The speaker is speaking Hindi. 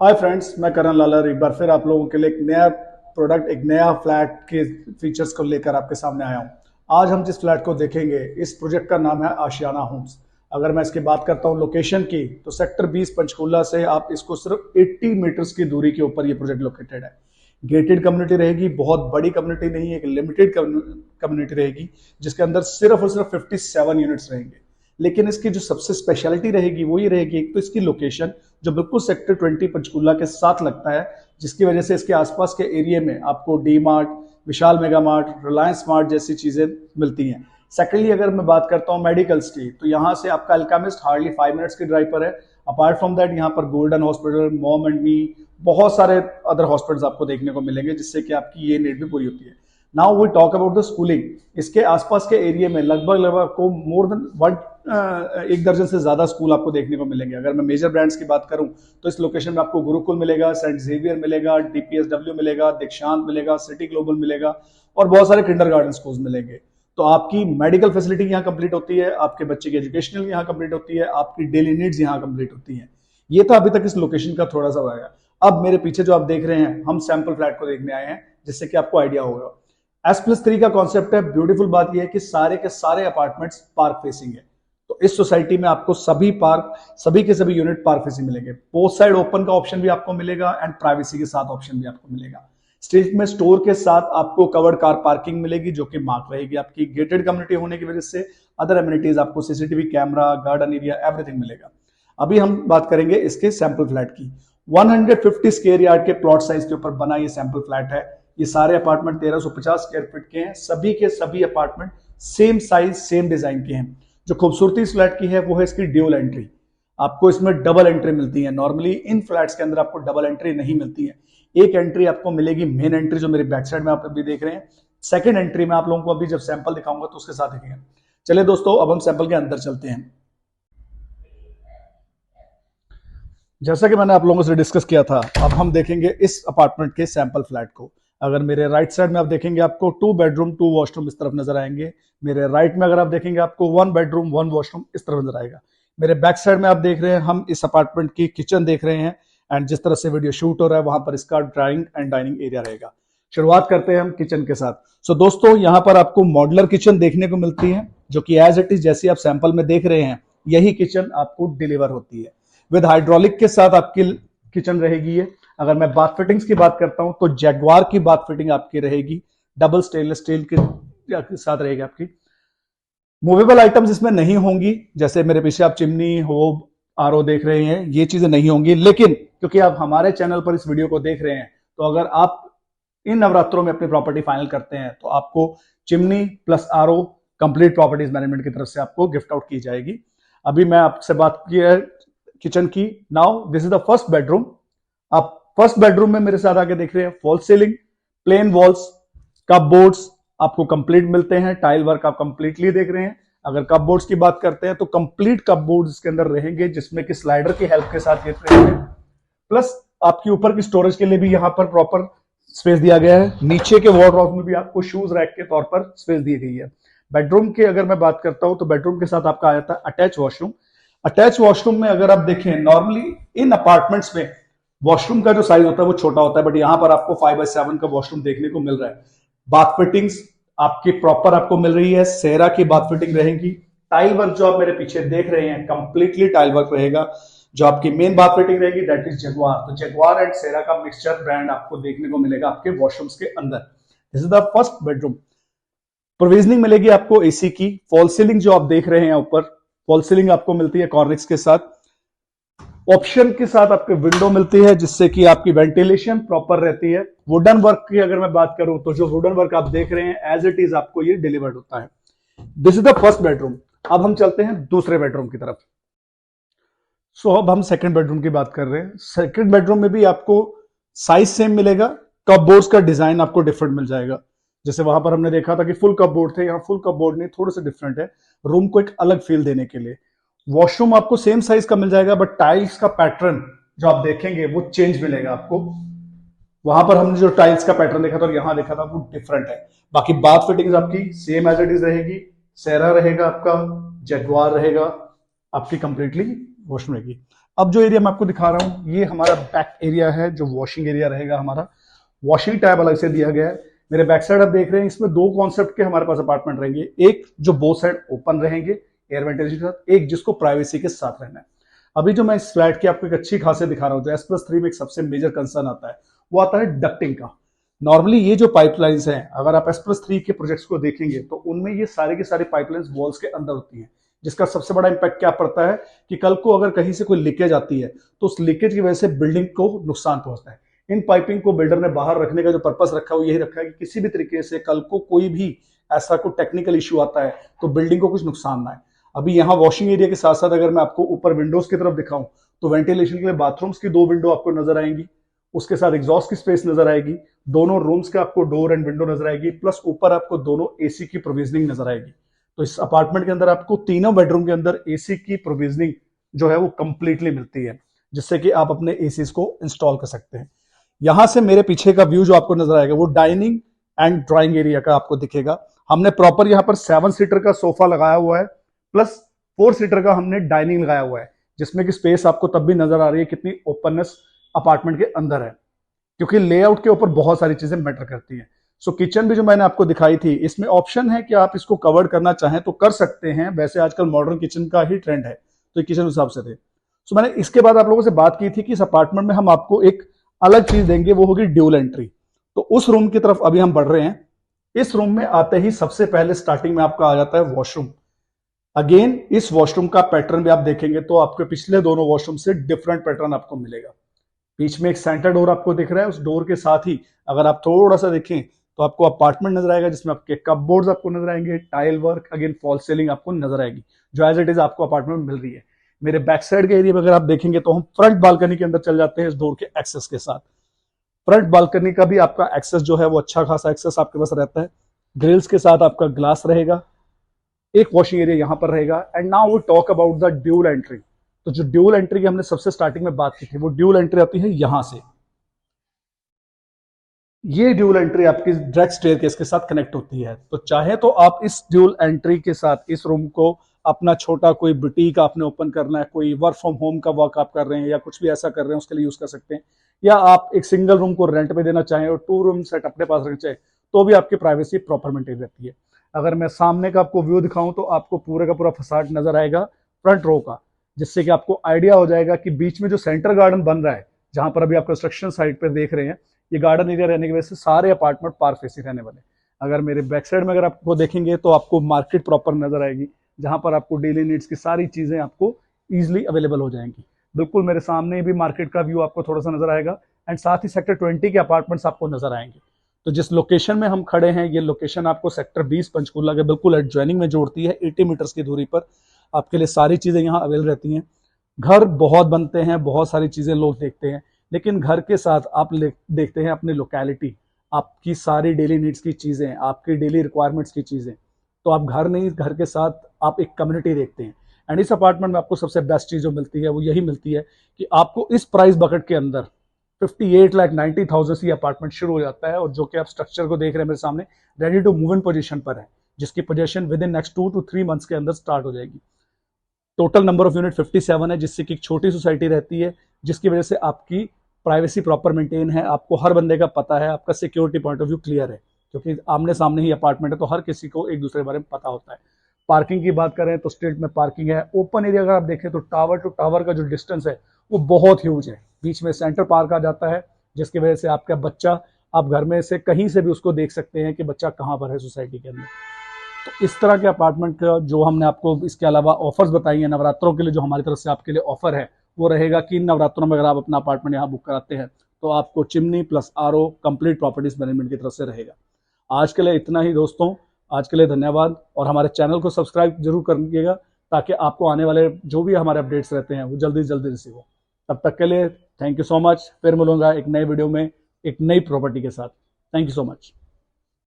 हाय फ्रेंड्स, मैं करण लालर एक बार फिर आप लोगों के लिए एक नया प्रोडक्ट, एक नया फ्लैट के फीचर्स को लेकर आपके सामने आया हूं। आज हम जिस फ्लैट को देखेंगे, इस प्रोजेक्ट का नाम है आशियाना होम्स। अगर मैं इसकी बात करता हूं लोकेशन की, तो सेक्टर 20 पंचकूला से आप इसको सिर्फ 80 मीटर्स की दूरी के ऊपर ये प्रोजेक्ट लोकेटेड है। गेटेड कम्युनिटी रहेगी, बहुत बड़ी कम्युनिटी नहीं, एक लिमिटेड कम्युनिटी रहेगी जिसके अंदर सिर्फ और सिर्फ 57 यूनिट्स रहेंगे। लेकिन इसकी जो सबसे स्पेशलिटी रहेगी वो ये रहेगी, एक तो इसकी लोकेशन जो बिल्कुल सेक्टर 20 पंचकूला के साथ लगता है, जिसकी वजह से इसके आसपास के एरिया में आपको डी मार्ट, विशाल मेगा मार्ट, रिलायंस मार्ट जैसी चीजें मिलती हैं। सेकेंडली अगर मैं बात करता हूँ मेडिकल्स की, तो यहाँ से आपका अल्केमिस्ट हार्डली 5 मिनट्स की ड्राइव पर है। अपार्ट फ्रॉम दैट यहाँ पर golden hospital, mom and me, बहुत सारे अदर हॉस्पिटल्स आपको देखने को मिलेंगे, जिससे कि आपकी ये नीड भी पूरी होती है। Now we talk about the schooling. इसके आसपास के एरिया में लगभग आपको मोर देन एक दर्जन से ज्यादा स्कूल आपको देखने को मिलेंगे। अगर मैं मेजर ब्रांड्स की बात करूं, तो इस लोकेशन में आपको गुरुकुल मिलेगा, सेंट जेवियर मिलेगा, डीपीएसडब्ल्यू मिलेगा, दीक्षांत मिलेगा, सिटी ग्लोबल मिलेगा और बहुत सारे किंडरगार्टन स्कूल्स मिलेंगे। तो आपकी मेडिकल फैसिलिटी यहाँ कंप्लीट होती है, आपके बच्चे की एजुकेशनल यहाँ कंप्लीट होती है, आपकी डेली नीड्स यहाँ कंप्लीट होती है। ये तो अभी तक इस लोकेशन का थोड़ा सा रहेगा। अब मेरे पीछे जो आप देख रहे हैं, हम सैंपल फ्लैट को देखने आए हैं, जिससे कि आपको आइडिया होगा। S+3 का कॉन्सेप्ट है। ब्यूटीफुल बात यह है कि सारे के सारे अपार्टमेंट्स पार्क फेसिंग है। तो इस सोसाइटी में आपको सभी के सभी यूनिट पार्क फेसिंग मिलेंगे। बोथ साइड ओपन का ऑप्शन भी आपको मिलेगा एंड प्राइवेसी के साथ ऑप्शन भी आपको मिलेगा। स्ट्रीट में स्टोर के साथ आपको कवर्ड कार पार्किंग मिलेगी, जो कि मार्क रहेगी आपकी। गेटेड कम्युनिटी होने की वजह से अदर एमिनिटीज आपको CCTV camera, garden area, everything मिलेगा। अभी हम बात करेंगे इसके सैंपल फ्लैट की। 150 स्क्वायर यार्ड के प्लॉट साइज के ऊपर बना ये सैंपल फ्लैट है। ये सारे अपार्टमेंट 1350 स्क्वायर फीट के हैं। सभी के सभी apartment same size, same design के हैं। जो खूबसूरती इस फ्लैट की है वो है इसकी ड्यूल एंट्री। आपको इसमें डबल एंट्री मिलती है। नॉर्मली इन फ्लैट्स के अंदर आपको डबल एंट्री नहीं मिलती है। एक एंट्री आपको मिलेगी, मेन एंट्री जो मेरे बैक साइड में आप अभी देख रहे हैं। सेकंड एंट्री में आप लोगों को अभी जब सैंपल दिखाऊंगा तो उसके साथ दिखेगा। चलिए दोस्तों, अब हम सैंपल के अंदर चलते हैं। जैसा कि मैंने आप लोगों से डिस्कस किया था, अब हम देखेंगे इस अपार्टमेंट के सैंपल फ्लैट को। अगर मेरे राइट साइड में आप देखेंगे, आपको 2 बेडरूम 2 वॉशरूम इस तरफ नजर आएंगे। मेरे राइट में अगर आप देखेंगे, आपको 1 बेडरूम 1 वॉशरूम इस तरफ नजर आएगा। मेरे बैक साइड में आप देख रहे हैं, हम इस अपार्टमेंट की किचन देख रहे हैं। एंड जिस तरह से वीडियो शूट हो रहा है, वहां पर इसका ड्राइंग एंड डाइनिंग एरिया रहेगा। शुरुआत करते हैं हम किचन के साथ। सो दोस्तों, यहाँ पर आपको मॉडुलर किचन देखने को मिलती है, जो कि एज इट इज जैसी आप सैंपल में देख रहे हैं, यही किचन आपको डिलीवर होती है। विद हाइड्रोलिक के साथ आपकी किचन रहेगी ये। अगर मैं बाथ फिटिंग्स की बात करता हूं, तो जैगवार की बाथ फिटिंग आपकी रहेगी, डबल स्टेनलेस स्टील के साथ रहेगी आपकी। मूवेबल आइटम्स इसमें नहीं होंगी, जैसे मेरे पीछे आप चिमनी, होब, आरओ देख रहे हैं, ये चीजें नहीं होंगी। लेकिन क्योंकि आप हमारे चैनल पर इस वीडियो को देख रहे हैं, तो अगर आप इन नवरात्रों में अपनी प्रॉपर्टी फाइनल करते हैं, तो आपको chimney plus RO complete properties management की तरफ से आपको गिफ्ट आउट की जाएगी। अभी मैं आपसे बात की है किचन की। Now this is the first bedroom. आप फर्स्ट बेडरूम में मेरे साथ आगे देख रहे हैं, fall ceiling, plain walls, cupboards आपको कंप्लीट मिलते हैं। टाइल वर्क आप कंप्लीटली देख रहे हैं। अगर कप बोर्ड्स की बात करते हैं, तो कंप्लीट कप बोर्ड्स इसके अंदर रहेंगे, जिसमें कि स्लाइडर की हेल्प के साथ ये रहेंगे। प्लस आपकी ऊपर की स्टोरेज के लिए भी यहां पर प्रॉपर स्पेस दिया गया है। नीचे के वार्डरोब में भी आपको शूज रैक के तौर पर स्पेस दी गई है। बेडरूम की अगर मैं बात करता हूं, तो बेडरूम के साथ आपका आया था अटैच वॉशरूम। अटैच वॉशरूम में अगर आप देखें, नॉर्मली इन अपार्टमेंट्स में वॉशरूम का जो साइज होता है वो छोटा होता है, बट यहां पर आपको 5x7 का वॉशरूम देखने को मिल रहा है। बाथ फिटिंग्स आपकी प्रॉपर आपको मिल रही है, सेरा की बाथ फिटिंग रहेगी। टाइल वर्क जो आप मेरे पीछे देख रहे हैं, कंप्लीटली टाइल वर्क रहेगा। जो आपकी मेन बाथ फिटिंग रहेगी, दैट इज जगुआर। तो जगुआर एंड सेरा का मिक्सचर ब्रांड आपको देखने को मिलेगा आपके वॉशरूम्स के अंदर। This is the first bedroom. Provisioning मिलेगी आपको एसी की। फॉल सीलिंग जो आप देख रहे हैं ऊपर, फॉल सीलिंग आपको मिलती है कॉर्निक्स के साथ। ऑप्शन के साथ आपको विंडो मिलती है, जिससे कि आपकी वेंटिलेशन प्रॉपर रहती है। वुडन वर्क की अगर मैं बात करूं, तो जो वुडन वर्क आप देख रहे हैं, एज इट इज आपको ये डिलीवर्ड होता है। This is the first bedroom. अब हम चलते हैं दूसरे बेडरूम की तरफ। सो अब हम सेकंड बेडरूम की बात कर रहे हैं। सेकंड बेडरूम में भी आपको साइज सेम मिलेगा। कप बोर्ड्स का डिजाइन आपको डिफरेंट मिल जाएगा। जैसे वहां पर हमने देखा था कि फुल कप बोर्ड थे, यहाँ फुल कप बोर्ड नहीं, थोड़ा सा डिफरेंट है, रूम को एक अलग फील देने के लिए। वॉशरूम आपको सेम साइज का मिल जाएगा, बट टाइल्स का पैटर्न जो आप देखेंगे वो चेंज मिलेगा आपको। वहां पर हमने जो टाइल्स का पैटर्न देखा था और यहां देखा था वो डिफरेंट है। बाकी बाथ फिटिंग्स आपकी सेम एज इट इज रहेगी। सेरा रहेगा आपका, जगुआर रहेगा, आपकी कंप्लीटली वॉशरूम रहेगी। अब जो एरिया मैं आपको दिखा रहा हूँ ये हमारा बैक एरिया है, जो वॉशिंग एरिया रहेगा हमारा। वॉशिंग टैब अलग से दिया गया है। मेरे बैक साइड आप देख रहे हैं, इसमें दो कॉन्सेप्ट के हमारे पास अपार्टमेंट रहेंगे। एक जो बोथ साइड ओपन रहेंगे एयर वेंटिलेशन के साथ, एक जिसको प्राइवेसी के साथ रहना है। अभी जो मैं इस फ्लैट की आपको एक अच्छी खासी दिखा रहा हूँ, जो S+3 में एक सबसे मेजर कंसर्न आता है वो आता है डक्टिंग का। नॉर्मली ये जो पाइपलाइंस हैं, अगर आप S+3 के प्रोजेक्ट्स को देखेंगे तो उनमें ये सारे के सारे पाइपलाइंस वॉल्स के अंदर होती हैं, जिसका सबसे बड़ा इंपैक्ट क्या पड़ता है कि कल को अगर कहीं से कोई लीकेज आती है तो उस लीकेज की वजह से बिल्डिंग को नुकसान पहुंचता है। इन पाइपिंग को बिल्डर ने बाहर रखने का जो पर्पस रखा है वो यही रखा है कि किसी भी तरीके से कल को कोई भी ऐसा कोई टेक्निकल इश्यू आता है तो बिल्डिंग को कुछ नुकसान ना है। अभी यहाँ वॉशिंग एरिया के साथ साथ अगर मैं आपको ऊपर विंडोज की तरफ दिखाऊं तो वेंटिलेशन के लिए बाथरूम्स की 2 विंडो आपको नजर आएंगी, उसके साथ एग्जॉस्ट की स्पेस नजर आएगी, दोनों रूम्स के आपको डोर एंड विंडो नजर आएगी, प्लस ऊपर आपको दोनों एसी की प्रोविजनिंग नजर आएगी। तो इस अपार्टमेंट के अंदर आपको तीनों बेडरूम के अंदर एसी की प्रोविजनिंग जो है वो कंप्लीटली मिलती है, जिससे कि आप अपने एसी को इंस्टॉल कर सकते हैं। यहां से मेरे पीछे का व्यू जो आपको नजर आएगा वो डाइनिंग एंड ड्राइंग एरिया का आपको दिखेगा। हमने प्रॉपर यहां पर 7 सीटर का सोफा लगाया हुआ है, प्लस 4 सीटर का हमने डाइनिंग लगाया हुआ है, जिसमें कि स्पेस आपको तब भी नजर आ रही है कितनी ओपननेस अपार्टमेंट के अंदर है, क्योंकि लेआउट के ऊपर बहुत सारी चीजें मैटर करती हैं। सो किचन भी जो मैंने आपको दिखाई थी, इसमें ऑप्शन है कि आप इसको कवर करना चाहें तो कर सकते हैं। वैसे आजकल मॉडर्न किचन का ही ट्रेंड है, तो ये किचन हिसाब से थे। सो मैंने इसके बाद आप लोगों से बात की थी कि इस अपार्टमेंट में हम आपको एक अलग चीज देंगे, वो होगी ड्यूल एंट्री। तो उस रूम की तरफ अभी हम बढ़ रहे हैं। इस रूम में आते ही सबसे पहले स्टार्टिंग में आपका आ जाता है वॉशरूम। अगेन इस वॉशरूम का पैटर्न भी आप देखेंगे तो आपके पिछले दोनों वॉशरूम से डिफरेंट पैटर्न आपको मिलेगा। बीच में एक सेंटर डोर आपको दिख रहा है, उस डोर के साथ ही अगर आप थोड़ा सा देखें तो आपको अपार्टमेंट नजर आएगा, जिसमें आपके कपबोर्ड्स आपको नजर आएंगे, tile work, again fall ceiling आपको नजर आएगी, जो एज इट इज आपको अपार्टमेंट में मिल रही है। मेरे बैक साइड के एरिया में अगर आप देखेंगे तो हम फ्रंट बालकनी के अंदर चल जाते हैं इस डोर के एक्सेस के साथ। फ्रंट बालकनी का भी आपका एक्सेस जो है वो अच्छा खासा एक्सेस आपके पास रहता है। ग्रिल्स के साथ आपका ग्लास रहेगा, एक वॉशिंग एरिया यहां पर रहेगा। And now we talk about the dual entry. तो जो ड्यूल एंट्री की हमने सबसे स्टार्टिंग में बात की थी, वो ड्यूल एंट्री आती है यहां से। ये ड्यूल एंट्री आपकी डायरेक्ट स्टेयरकेस के साथ कनेक्ट होती है। तो चाहे तो आप इस ड्यूल एंट्री के साथ इस रूम को अपना छोटा कोई बुटीक आपने ओपन करना है, कोई वर्क फ्रॉम होम का वर्क आप कर रहे हैं या कुछ भी ऐसा कर रहे हैं, उसके लिए यूज कर सकते हैं। या आप एक सिंगल रूम को रेंट पे देना चाहें और 2 रूम सेट अपने पास रखना चाहें तो भी आपकी प्राइवेसी प्रॉपर मेंटेन रहती है। अगर मैं सामने का आपको व्यू दिखाऊं तो आपको पूरे का पूरा फसाड नजर आएगा फ्रंट रो का, जिससे कि आपको आइडिया हो जाएगा कि बीच में जो सेंटर गार्डन बन रहा है, जहां पर अभी आप कंस्ट्रक्शन साइट पर देख रहे हैं, ये गार्डन एरिया रहने की वजह से सारे अपार्टमेंट पार्क फेसिंग रहने वाले। अगर मेरे बैक साइड में अगर आपको देखेंगे तो आपको मार्केट प्रॉपर नजर आएगी, जहां पर आपको डेली नीड्स की सारी चीजें आपको इजीली अवेलेबल हो जाएंगी। बिल्कुल मेरे सामने भी मार्केट का व्यू आपको थोड़ा सा नजर आएगा एंड साथ ही सेक्टर 20 के अपार्टमेंट्स आपको नजर आएंगे। तो जिस लोकेशन में हम खड़े हैं, ये लोकेशन आपको सेक्टर 20 पंचकूला के बिल्कुल एडजॉइनिंग में जोड़ती है। 80 मीटर्स की दूरी पर आपके लिए सारी चीजें यहाँ अवेलेबल रहती हैं। घर बहुत बनते हैं, बहुत सारी चीजें लोग देखते हैं, लेकिन घर के साथ आप देखते हैं अपनी लोकेलिटी, आपकी सारी डेली नीड्स की चीजें, आपकी डेली रिक्वायरमेंट्स की चीजें। तो आप घर नहीं, घर के साथ आप एक कम्युनिटी देखते हैं। एंड इस अपार्टमेंट में आपको सबसे बेस्ट चीज जो मिलती है वो यही मिलती है कि आपको इस प्राइस बकेट के अंदर 58,90,000 से अपार्टमेंट शुरू हो जाता है। और जो कि आप स्ट्रक्चर को देख रहे हैं मेरे सामने, ready to move in position पर है, जिसकी position within next 2 to 3 months के अंदर स्टार्ट हो जाएगी। टोटल नंबर ऑफ यूनिट 57 है, जिससे कि एक छोटी सोसाइटी रहती है, जिसकी वजह से आपकी प्राइवेसी प्रॉपर मेंटेन है, आपको हर बंदे का पता है, आपका security point of view clear है, क्योंकि आमने सामने ही अपार्टमेंट है तो हर किसी को एक दूसरे के बारे में पता होता है। पार्किंग की बात करें तो स्ट्रीट में पार्किंग है। ओपन एरिया अगर आप देखें तो टावर टू टावर का जो डिस्टेंस है वो बहुत ह्यूज है। बीच में सेंटर पार्क आ जाता है, जिसकी वजह से आपका बच्चा, आप घर में से कहीं से भी उसको देख सकते हैं कि बच्चा कहाँ पर है सोसाइटी के अंदर। तो इस तरह के अपार्टमेंट का जो हमने आपको इसके अलावा ऑफर्स बताई हैं नवरात्रों के लिए, जो हमारी तरफ से आपके लिए ऑफर है वो रहेगा कि नवरात्रों में अगर आप अपना अपार्टमेंट यहाँ बुक कराते हैं तो आपको chimney plus RO complete properties management की तरफ से रहेगा। आज के लिए इतना ही दोस्तों, आज के लिए धन्यवाद। और हमारे चैनल को सब्सक्राइब जरूर करिएगा ताकि आपको आने वाले जो भी हमारे अपडेट्स रहते हैं वो जल्दी से जल्दी रिसीव हो। तब तक के लिए थैंक यू सो मच। फिर मिलूंगा एक नए वीडियो में एक नई प्रॉपर्टी के साथ। Thank you so much.